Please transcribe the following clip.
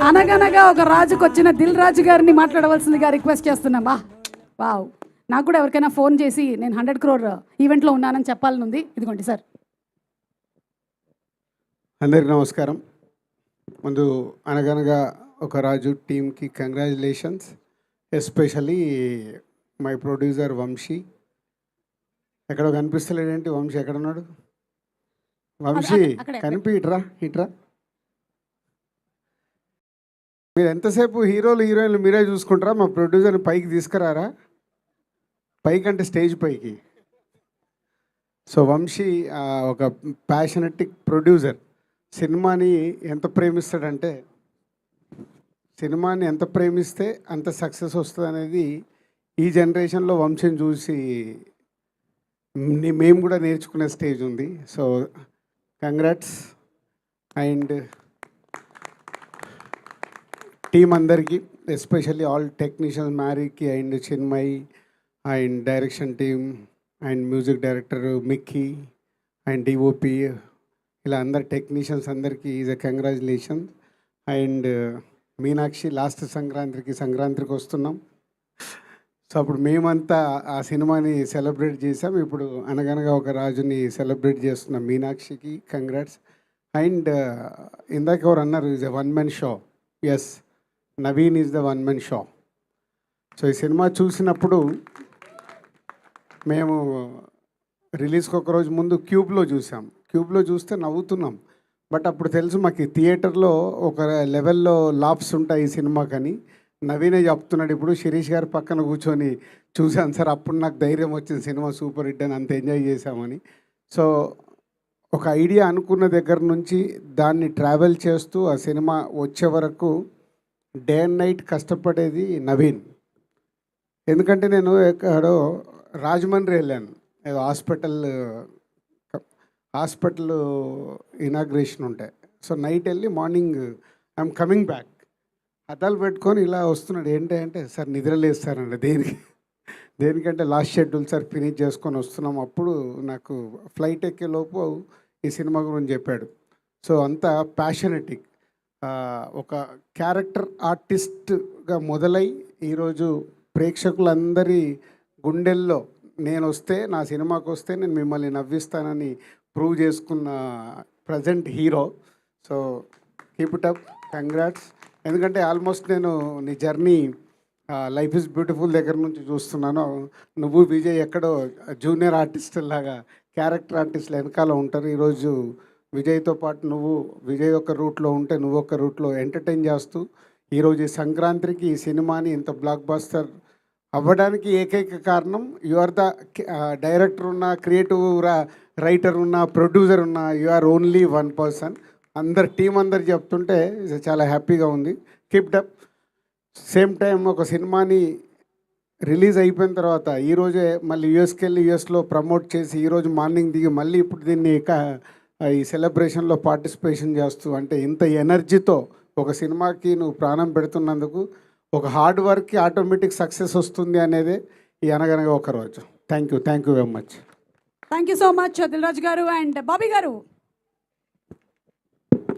అనగనగా ఒక రాజుకు వచ్చిన దిల్ రాజు గారిని మాట్లాడవలసిందిగా రిక్వెస్ట్ చేస్తున్నాం. వావ్, నాకు కూడా ఎవరికైనా ఫోన్ చేసి నేను 100 crore ఈవెంట్లో ఉన్నానని చెప్పాలని ఉంది. ఇదిగోండి సార్. అందరికీ నమస్కారం. ముందు అనగనగా ఒక రాజు టీమ్కి congratulations, especially my producer Vamshi. ఎక్కడో కనిపిస్తలేడేంటి వంశీ? ఎక్కడున్నాడు వంశీ? కనిపి ఇట్రా. మీరు ఎంతసేపు హీరోలు హీరోయిన్లు మీరే చూసుకుంటారా? మా ప్రొడ్యూసర్ని పైకి తీసుకురారా? పైకి అంటే స్టేజ్ పైకి. సో వంశీ ఒక ప్యాషనెటిక్ ప్రొడ్యూసర్. సినిమాని ఎంత ప్రేమిస్తాడంటే, సినిమాని ఎంత ప్రేమిస్తే అంత సక్సెస్ వస్తుంది అనేది ఈ జనరేషన్లో వంశీని చూసి మేము కూడా నేర్చుకునే స్టేజ్ ఉంది. So congrats. అండ్ టీం అందరికీ, ఎస్పెషల్లీ ఆల్ టెక్నీషియన్స్, మ్యారీకి and Chinmayi and direction team and music director Mickey and DOP, ఇలా అందరు టెక్నీషియన్స్ అందరికీ is a congratulation. And Meenakshi, last సంక్రాంతికి వస్తున్నాం. సో అప్పుడు మేమంతా ఆ సినిమాని సెలబ్రేట్ చేసాం. ఇప్పుడు అనగనగా ఒక రాజుని సెలబ్రేట్ చేస్తున్నాం. మీనాక్షికి కంగ్రాట్స్. అండ్ ఇందాక ఎవరు అన్నారు, is a one man show. Yes, Naveen is the one man show. So ఈ సినిమా చూసినప్పుడు మేము రిలీజ్కి ఒక రోజు ముందు క్యూబ్లో చూస్తే నవ్వుతున్నాం. బట్ అప్పుడు తెలుసు మాకు థియేటర్లో ఒక లెవెల్లో లాప్స్ ఉంటాయి ఈ సినిమాకని. నవీనే చెప్తున్నాడు ఇప్పుడు, శిరీష్ గారి పక్కన కూర్చొని చూశాను సార్, అప్పుడు నాకు ధైర్యం వచ్చింది, సినిమా సూపర్ హిట్ అని, అంత ఎంజాయ్ చేశామని. సో ఒక ఐడియా అనుకున్న దగ్గర నుంచి దాన్ని ట్రావెల్ చేస్తూ ఆ సినిమా వచ్చే వరకు డే అండ్ నైట్ కష్టపడేది నవీన్. ఎందుకంటే నేను ఎక్కడో రాజమండ్రి వెళ్ళాను, ఏదో హాస్పిటల్ ఇనాగ్రేషన్ ఉంటాయి. సో నైట్ వెళ్ళి మార్నింగ్ ఐఎమ్ కమింగ్ బ్యాక్, అద్దాలు పెట్టుకొని ఇలా వస్తున్నాడు. ఏంటంటే సార్ నిద్రలేస్తారండి. దేనికంటే లాస్ట్ షెడ్యూల్ సార్ ఫినిష్ చేసుకొని వస్తున్నాం. అప్పుడు నాకు ఫ్లైట్ ఎక్కేలోపు ఈ సినిమా గురించి చెప్పాడు. సో అంత ప్యాషనెటిక్, ఒక క్యారెక్టర్ ఆర్టిస్ట్గా మొదలై ఈరోజు ప్రేక్షకులందరి గుండెల్లో నా సినిమాకి వస్తే నేను మిమ్మల్ని నవ్విస్తానని ప్రూవ్ చేసుకున్న present hero. So keep it up, congrats. ఎందుకంటే ఆల్మోస్ట్ నేను నీ జర్నీ లైఫ్ ఈజ్ బ్యూటిఫుల్ దగ్గర నుంచి చూస్తున్నాను. నువ్వు విజయ్ ఎక్కడో జూనియర్ ఆర్టిస్టులాగా క్యారెక్టర్ ఆర్టిస్టులు వెనకాల ఉంటారు. ఈరోజు విజయ్తో పాటు నువ్వు విజయ్ ఒక రూట్లో ఉంటే నువ్వు ఒక రూట్లో ఎంటర్టైన్ చేస్తూ ఈరోజు ఈ సంక్రాంతికి ఈ సినిమాని ఇంత బ్లాక్ బస్టర్ అవ్వడానికి ఏకైక కారణం యు ఆర్ ద డైరెక్టర్ ఉన్న, క్రియేటివ్ రైటర్ ఉన్న, ప్రొడ్యూసర్ ఉన్న, you are only one person. Team అందరు చెప్తుంటే చాలా హ్యాపీగా ఉంది. Keep up. సేమ్ టైం ఒక సినిమాని రిలీజ్ అయిపోయిన తర్వాత ఈరోజే మళ్ళీ యూఎస్కి వెళ్ళి యూఎస్లో ప్రమోట్ చేసి ఈరోజు మార్నింగ్ దిగి మళ్ళీ ఇప్పుడు దీన్ని ఈ సెలబ్రేషన్లో పార్టిసిపేషన్ చేస్తూ, అంటే ఇంత ఎనర్జీతో ఒక సినిమాకి నువ్వు ప్రాణం పెడుతున్నందుకు ఒక హార్డ్ వర్క్కి ఆటోమేటిక్ సక్సెస్ వస్తుంది అనేదే ఈ అనగనగా ఒక రోజు. Thank you very much. Thank you so much Dil Raju గారు అండ్ బాబీ గారు.